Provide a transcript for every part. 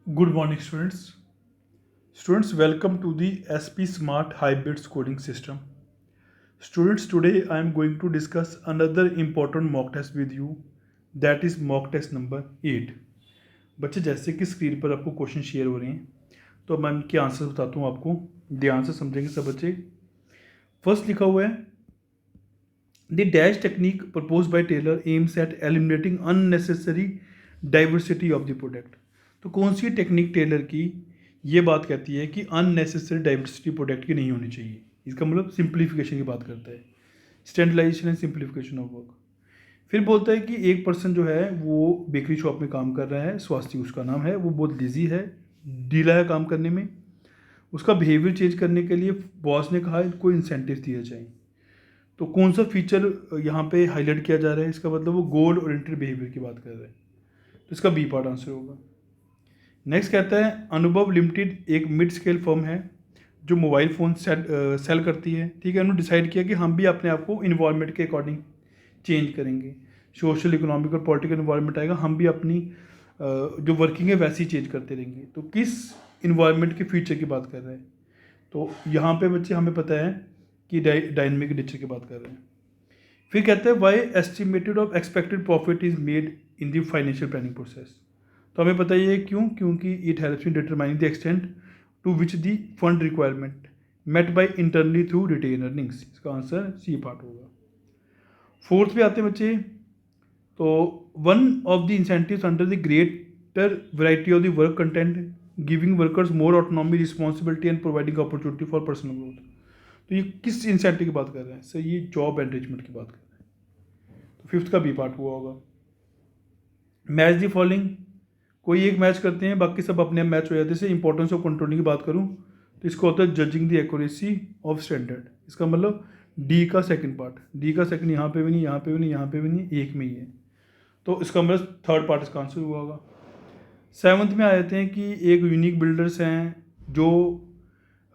Good morning, students. Students, welcome to the SP Smart Hybrid Scoring System. Students, today I am going to discuss another important mock test with you, that is mock test number 8. बच्चे, जैसे कि screen पर आपको question share हो रहे हैं, तो मैं इनके आंसर बताता हूँ आपको, ध्यान से समझेंगे सब बच्चे। फर्स्ट लिखा हुआ है, the dash technique propose by Taylor aims at eliminating unnecessary diversity of the product. तो कौन सी टेक्निक टेलर की ये बात कहती है कि अननेसेसरी डाइवर्सिटी प्रोडक्ट की नहीं होनी चाहिए। इसका मतलब सिंप्लीफिकेशन की बात करता है, standardization and simplification of work. फिर बोलता है कि एक पर्सन जो है वो बेकरी शॉप में काम कर रहा है, स्वास्थ्य उसका नाम है, वो बहुत बिजी है, ढीला है काम करने में। उसका बिहेवियर चेंज करने के लिए बॉस ने कहा इनको इंसेंटिव दिए जाए। तो कौन सा फीचर यहाँ पे हाईलाइट किया जा रहा है, इसका मतलब वो गोल ओरिएंटेड बिहेवियर की बात कर रहा है, तो इसका बी पार्ट आंसर होगा। नेक्स्ट कहता है, अनुभव लिमिटेड एक मिड स्केल फर्म है जो मोबाइल फ़ोन सेल करती है। ठीक है, उन्होंने डिसाइड किया कि हम भी अपने आप को इन्वायरमेंट के अकॉर्डिंग चेंज करेंगे। सोशल इकोनॉमिक और पॉलिटिकल इन्वायरमेंट आएगा, हम भी अपनी जो वर्किंग है वैसे ही चेंज करते रहेंगे। तो किस इन्वायरमेंट के फ्यूचर की बात कर रहे हैं, तो यहाँ पे बच्चे हमें पता है कि डायनेमिक नेचर की बात कर रहे हैं। फिर कहते हैं, why estimated of expected profit is made in the financial planning process. तो हमें पता ही है क्यों, क्योंकि it helps in determining the extent to which the fund requirement met by internally through retain earnings. इसका आंसर सी पार्ट होगा। Fourth पे आते हैं बच्चे, तो one of the incentives under the greater variety of the work content giving workers more autonomy responsibility and providing opportunity for personal growth. तो ये किस इंसेंटिव की बात कर रहे हैं सर, ये जॉब एनरिचमेंट की बात कर रहे हैं। तो फिफ्थ का बी पार्ट हुआ होगा। मैच दी फॉलोइंग, कोई एक मैच करते हैं, बाकी सब अपने मैच हो जाते हैं। जैसे इंपॉर्टेंस ऑफ कंट्रोलिंग की बात करूँ तो इसको होता है judging the accuracy of standard. इसका मतलब डी का सेकंड पार्ट, डी का सेकंड यहाँ पे भी नहीं, यहाँ पे भी नहीं, यहाँ पे भी नहीं, एक में ही है। तो इसका मतलब थर्ड पार्ट इसका आंसर हुआ होगा। सेवन्थ में आ जाते हैं कि एक यूनिक बिल्डर्स हैं जो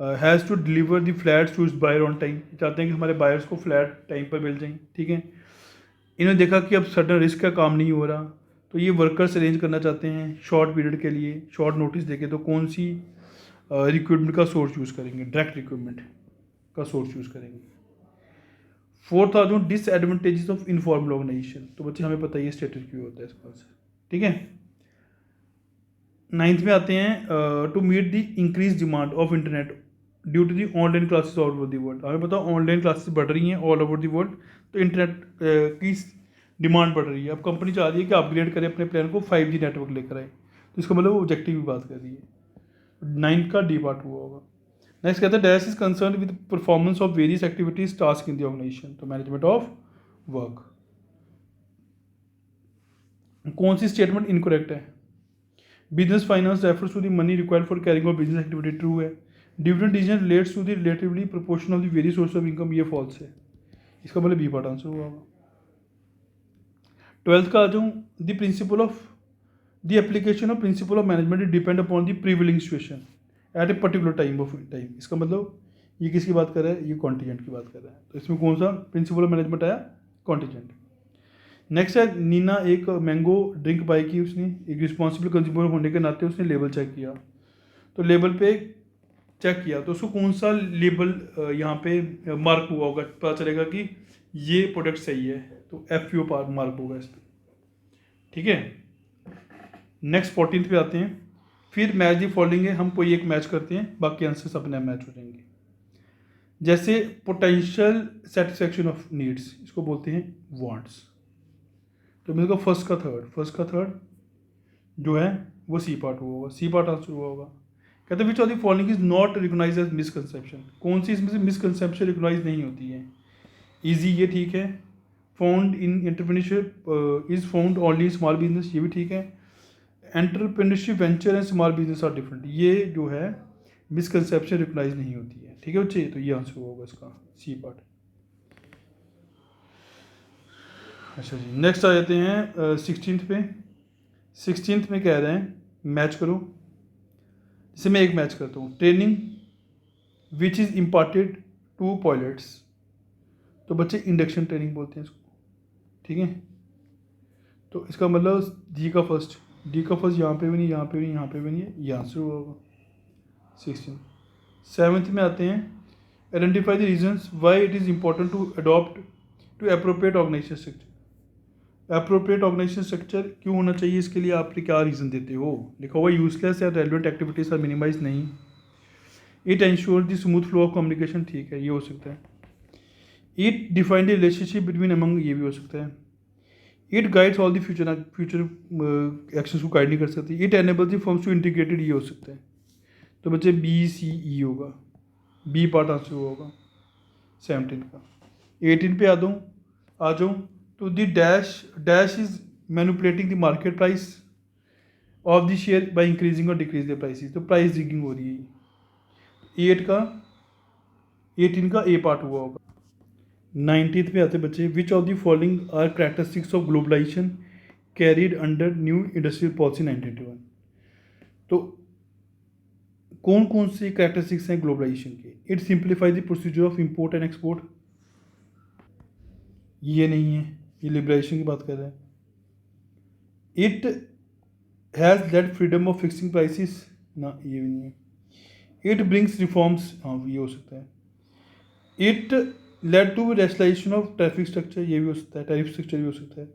has to deliver the flats to buyer on time. चाहते हैं कि हमारे बायर्स को फ्लैट टाइम पर मिल जाएं। ठीक है, इन्होंने देखा कि अब सडन रिस्क का काम नहीं हो रहा, तो ये वर्कर्स अरेंज करना चाहते हैं शॉर्ट पीरियड के लिए, शॉर्ट नोटिस देके। तो कौन सी रिक्रूटमेंट का सोर्स यूज़ करेंगे, डायरेक्ट रिक्रूटमेंट का सोर्स यूज़ करेंगे। फोर्थ आ जाऊँ, डिसएडवांटेजेस ऑफ इनफॉर्मल ऑर्गेनाइजेशन। तो बच्चे हमें पता ही है स्टेटस क्यों होता है इसका आंसर। ठीक है, नाइन्थ में आते हैं, to meet the increase demand of internet due to the online classes all over the world. हमें पता ऑनलाइन क्लासेस बढ़ रही हैं ऑल ओवर द वर्ल्ड, तो इंटरनेट की डिमांड बढ़ रही है। अब कंपनी चाह रही है कि अपग्रेड करें अपने प्लान को, 5G नेटवर्क लेकर आए। तो इसका मतलब वो ऑब्जेक्टिव की बात कर रही है। नाइन्थ का डी पार्ट हुआ होगा। नेक्स्ट कहता है, dash is concern with performance of various activities task in the organisation. तो मैनेजमेंट ऑफ वर्क। कौन सी स्टेटमेंट इनकरेक्ट है, business finance refers to the money required for carrying of business activity, true है। Dividend decision relates to the relatively proportion of the various source of income, ये false है। इसका मतलब B part answer हुआ होगा। Twelfth का आ जाऊँ, the principle of the application of principle of management depend upon the प्रीविलिंग situation at a particular time of time. इसका मतलब ये किसकी बात कर रहा है, ये कॉन्टीजेंट की बात कर रहा है। तो इसमें कौन सा प्रिंसिपल ऑफ मैनेजमेंट आया, कॉन्टीजेंट। नेक्स्ट है, नीना एक मैंगो ड्रिंक बाई की उसने, एक रिस्पॉन्सिबल कंज्यूमर होने के नाते उसने लेबल चेक किया। तो लेबल पे चेक किया तो उसको कौन सा लेबल यहाँ पे मार्क हुआ होगा, पता चलेगा कि ये प्रोडक्ट सही है। तो FU मार्क होगा इस पर। ठीक है, नेक्स्ट 14th पे आते हैं। फिर मैच दी फॉलोइंग है, हम कोई एक मैच करते हैं, बाकी आंसर्स अपने मैच हो जाएंगे। जैसे पोटेंशियल सेटिस्फेक्शन ऑफ नीड्स, इसको बोलते हैं वांट्स। तो मेरे को फर्स्ट का थर्ड जो है वो सी पार्ट हुआ होगा, सी पार्ट आंसर हुआ होगा। कहते हैं which of the following is not recognize as misconception. कौन सी इसमें से मिसकंसेप्शन रिकॉग्नाइज नहीं होती है। ईजी, ये ठीक है। Found in entrepreneurship is found only in small business, ये भी ठीक है। Entrepreneurship venture and small business are different, ये जो है मिसकंसेप्शन रिकॉग्नाइज नहीं होती है। ठीक है बच्चे, तो ये आंसर होगा इसका सी पार्ट। अच्छा जी, नेक्स्ट आ जाते हैं 16th पे। 16th में कह रहे हैं मैच करो। जैसे मैं एक मैच करता हूँ, training which is imparted to pilots. तो बच्चे इंडक्शन ट्रेनिंग बोलते हैं इसको। ठीक है, तो इसका मतलब जी का फर्स्ट डी का फर्स्ट यहाँ पे भी नहीं, यहाँ पे भी नहीं, यहाँ पे भी नहीं है, यहाँ से हुआ होगा 16। 7th में आते हैं, identify the reasons why it is important to adopt to appropriate organization structure. Appropriate organization structure क्यों होना चाहिए, इसके लिए आप क्या रीज़न देते हो। लिखा हुआ यूजलेस या रेलिवेंट एक्टिविटीज आर मिनिमाइज नहीं। It ensure the smooth flow of communication, ठीक है, ये हो सकता है। It define the relationship between among, ये भी हो सकता है। It guides all the future actions को गाइड नहीं कर सकती। It enables the firms to integrated, ये हो सकता है। तो बच्चे बी सी ई होगा, बी पार्ट आंसर होगा 17 का। 18 पे आ जाऊँ तो the dash is manipulating the market price of the share by increasing और डिक्रीज द प्राइसेस, तो प्राइस रिगिंग हो रही है। 18 का ए पार्ट हुआ होगा। 19th पे आते बच्चे, which of the following are characteristics of globalization carried under new industrial policy 1991। तो कौन कौन से कैरेक्टरिस्टिक्स हैं ग्लोबलाइजेशन के। It simplify the procedure of import and export, ये नहीं है, ये लिबरेशन की बात कर रहे हैं। It has led freedom of fixing prices, ना ये भी नहीं है। इट ब्रिंग्स रिफॉर्म्स, हाँ ये हो सकता है। It led to rationalization of traffic structure, ये भी हो सकता है, टैरिफ स्ट्रक्चर भी हो सकता है।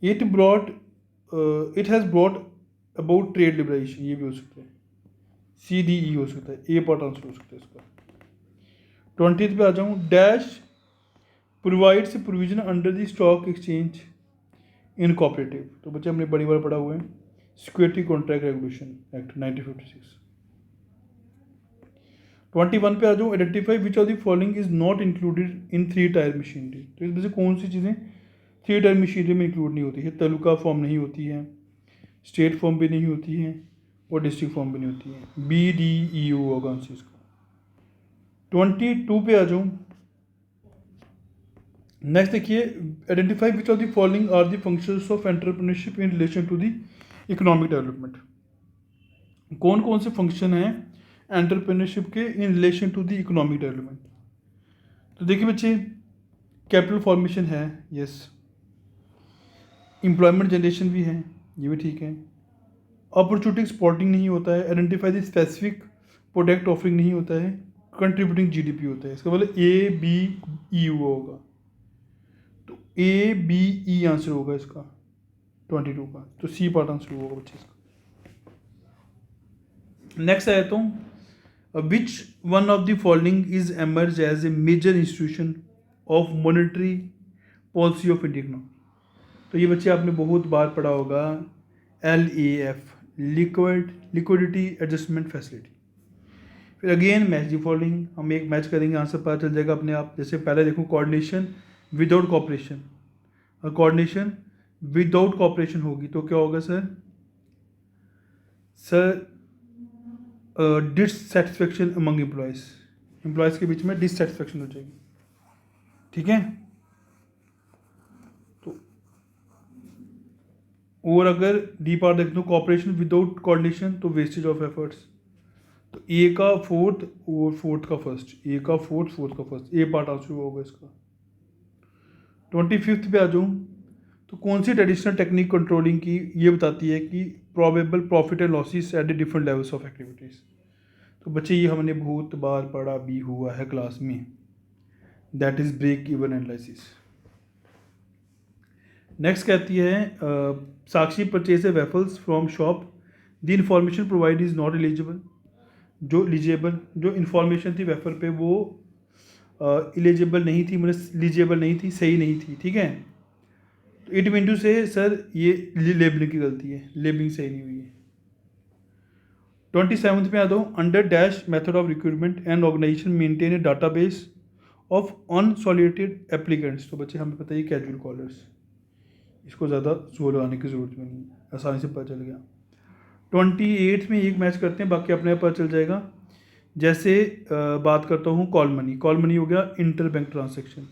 It has brought about trade liberation, ये भी हो सकता है। सी डी ई हो सकता है, ए पार्ट आंसर हो सकता है इसका। 20th पे आ जाऊँ, dash provides provision under the stock exchange in cooperative, तो बच्चे हमने बड़ी बार पढ़ा हुआ है, सिक्योरिटी कॉन्ट्रैक्ट रेगुलेशन एक्ट 1956। 21 पे आ जाऊँ, identify which of the following is not included in 3 tyre machinery, तो इसमें से कौन सी चीज़ें 3 टायर मशीनरी में इंक्लूड नहीं होती है। तालुका फॉर्म नहीं होती है, स्टेट फॉर्म भी नहीं होती है, और डिस्ट्रिक्ट फॉर्म भी नहीं होती है। बी डी ई यू होगा आंसर इसका। 22 पे आ जाऊँ, नेक्स्ट देखिए, identify which of the following are the functions of entrepreneurship in relation to the economic development. कौन कौन से फंक्शन हैं एंटरप्रेन्योरशिप के in relation to the economic development. तो देखिए बच्चे, कैपिटल फॉर्मेशन है, यस। एम्प्लॉयमेंट जनरेशन भी है, ये भी ठीक है। अपॉर्चुनिटी स्पॉटिंग नहीं होता है। Identify the specific product offering नहीं होता है। कंट्रीब्यूटिंग जीडीपी होता है। इसका मतलब ए बी ई होगा, तो ए बी ई आंसर होगा इसका 22 का, तो सी पार्ट आंसर होगा बच्चे इसका। नेक्स्ट आया तो, which one of the following is emerge as a major institution of monetary policy of India economy. तो ये बच्चे आपने बहुत बार पढ़ा होगा, LAF, लिक्विडिटी एडजस्टमेंट फैसिलिटी। फिर अगेन मैच दी फॉलोइंग, हम एक मैच करेंगे, आंसर पता चल जाएगा अपने आप। जैसे पहले देखो, कोऑर्डिनेशन विदाउट कॉपरेशन, और कोऑर्डिनेशन विदाउट कॉपरेशन होगी तो क्या होगा सर डिससेटिस्फेक्शन अमंग एम्प्लॉयज़ के बीच में डिससेटिस्फेक्शन हो जाएगी, ठीक है। तो और अगर डी पार्ट देख दो, कॉपरेशन विदाउट कोऑर्डिनेशन, तो वेस्टेज ऑफ एफर्ट्स। तो ए का फोर्थ और फोर्थ का फर्स्ट, ए का फोर्थ फोर्थ का फर्स्ट, ए पार्ट आंसर होगा इसका। 25th पे आ जाऊँ तो कौन सी ट्रेडिशनल टेक्निक कंट्रोलिंग की ये बताती है कि probable profit and losses at the different levels of activities. तो बच्चे ये हमने बहुत बार पढ़ा भी हुआ है क्लास में, that is break even analysis. Next कहती है, Sakshi purchase a waffles from shop, the information provide is not eligible. जो इन्फॉर्मेशन थी वेफर पे वो एलिजिबल नहीं थी, मतलब एलिजिबल नहीं थी, सही नहीं थी, ठीक है। तो इट मीन टू से सर ये लेबलिंग की गलती है, लेबलिंग सही नहीं हुई है। 27th में आ दो, under dash method of recruitment and organization maintain a database of unsolicited applicants. तो बच्चे हमें पता है कैजुअल कॉलर्स, इसको ज़्यादा जोर लगाने की ज़रूरत भी नहीं, आसानी से पता चल गया। 28 में एक मैच करते हैं, बाकी अपने आप पता चल जाएगा। जैसे बात करता हूँ कॉल मनी हो गया इंटर बैंक ट्रांजेक्शन,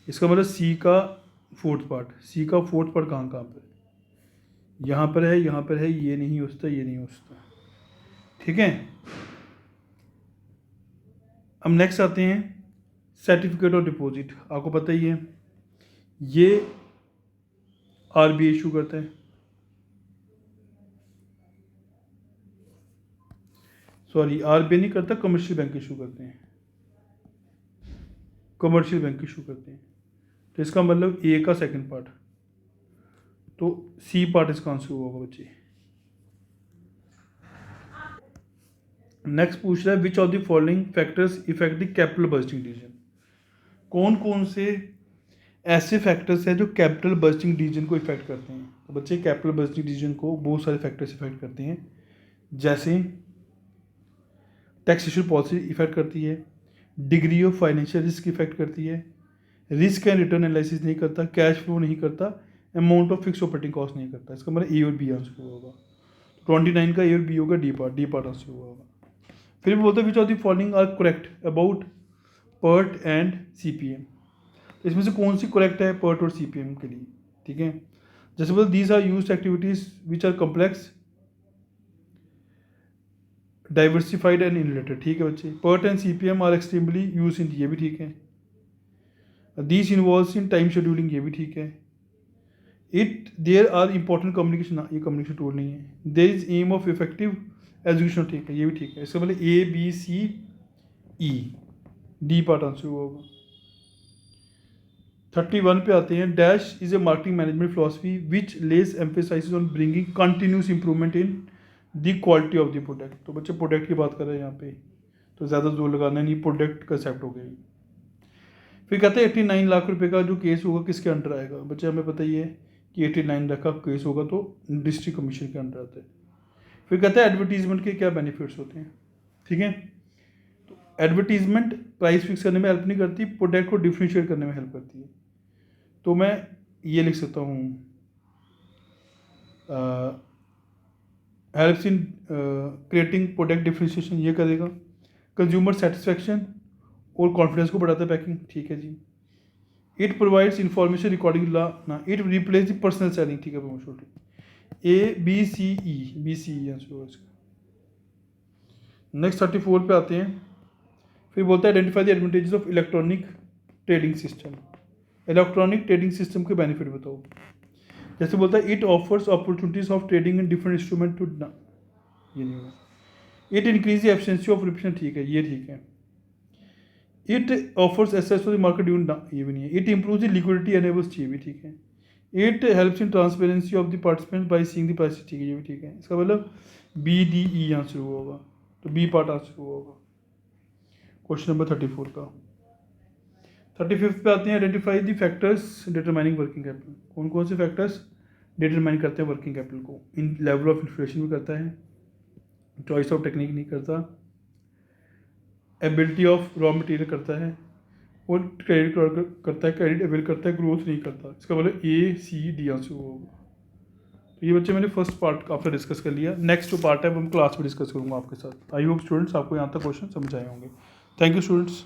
इसका मतलब सी का फोर्थ पार्ट कहाँ पर, यहाँ पर है, यहाँ पर है, ये नहीं होता, ये नहीं होता, ठीक है। अब नेक्स्ट आते हैं सर्टिफिकेट ऑफ डिपॉजिट। आपको पता ही है ये RBI इशू करता है, सॉरी आरबीआई नहीं करता, कमर्शियल बैंक इशू करते हैं, कमर्शियल बैंक इशू करते हैं। तो इसका मतलब ए का सेकंड पार्ट, तो सी पार्ट इसका आंसर होगा बच्चे। नेक्स्ट पूछ रहा है विच of the following factors effect the capital budgeting decision. कौन कौन से ऐसे फैक्टर्स हैं जो कैपिटल बजटिंग डिसीजन को इफेक्ट करते हैं। तो बच्चे कैपिटल बजटिंग डिसीजन को बहुत सारे फैक्टर्स इफेक्ट करते हैं, जैसे टैक्सेशन पॉलिसी इफेक्ट करती है, degree of financial risk effect करती है, रिस्क एंड रिटर्न एनालिसिस नहीं करता, कैश फ्लो नहीं करता, amount of fix operating cost नहीं करता। इसका मतलब ए और बी आंसर होगा। 29 का ए और बी होगा, डी पार्ट आंसर होगा। फिर भी बोलते हैं which of the following are correct about PERT and CPM. इसमें से कौन सी करेक्ट है पर्ट और सीपीएम के लिए, ठीक है। जैसे बोलते these are used activities which are complex, diversified and interrelated, ठीक है बच्चे। PERT and CPM are extremely use in, ये भी ठीक है। These involves in time scheduling, ये भी ठीक है। It there are important communication, ये कम्युनिकेशन टूल नहीं है। There is aim of effective education, ठीक है, ये भी ठीक है। इसका मतलब A B C E, D part answer होगा। 31 पे आते हैं। Dash is a marketing management philosophy which less emphasize on bringing continuous improvement in the quality of the product. तो बच्चे प्रोडक्ट की बात कर रहे हैं यहाँ पे, तो ज़्यादा जोर लगाना नहीं, प्रोडक्ट कंसेप्ट हो गई। फिर कहते हैं 89 लाख रुपए का जो केस होगा किसके अंडर आएगा। बच्चे हमें पता ही है कि 89 लाख का केस होगा तो डिस्ट्रिक्ट कमीशन के अंडर आता है। फिर कहते हैं एडवर्टीजमेंट के क्या बेनिफिट्स होते हैं, ठीक है। तो एडवर्टीजमेंट प्राइस फिक्स करने में हेल्प नहीं करती, प्रोडक्ट को डिफ्रेंशिएट करने में हेल्प करती है। तो मैं ये लिख सकता हूँ helps in creating product differentiation, ये करेगा। कंज्यूमर सेटिस्फैक्शन और कॉन्फिडेंस को बढ़ाता है पैकिंग, ठीक है जी। इट प्रोवाइड्स इंफॉर्मेशन रिकॉर्डिंग ला ना, it replace the personal selling, ठीक है promotion, A B C E answer होगा इसका। नेक्स्ट 34 पे आते हैं। फिर बोलता है identify the advantages of electronic trading system. Electronic trading system के बेनिफिट बताओ। जैसे बोलता है it offers opportunities of trading in different instrument to, ये नहीं होगा। It increase the efficiency of representation, ठीक है, ये ठीक है। It offers access to the market during, ये भी नहीं है। It improve the liquidity enables, ये भी ठीक है। It helps in transparency of the participants by seeing the price, ठीक है, ये भी ठीक है। इसका मतलब बी डी ई आंसर हुआ होगा, तो बी पार्ट आंसर हुआ होगा क्वेश्चन नंबर 34 का। 35 पे आते हैं। Identify the factors determining working capital. कौन कौन से फैक्टर्स डिटरमाइन करते हैं वर्किंग कैपिटल को। इन लेवल ऑफ इन्फ्लेशन भी करता है, चॉइस ऑफ टेक्निक नहीं करता, एबिलिटी ऑफ रॉ मटेरियल करता है, और क्रेडिट करता है, क्रेडिट अवेल करता है, ग्रोथ नहीं करता। इसका मतलब ए सी डी आंसर होगा। तो ये बच्चे मैंने फर्स्ट पार्ट आपसे डिस्कस कर लिया। नेक्स्ट जो पार्ट है वो मैं क्लास में डिस्कस करूँगा आपके साथ। आई होप स्टूडेंट्स आपको यहाँ तक क्वेश्चन समझ आए होंगे। Thank you students.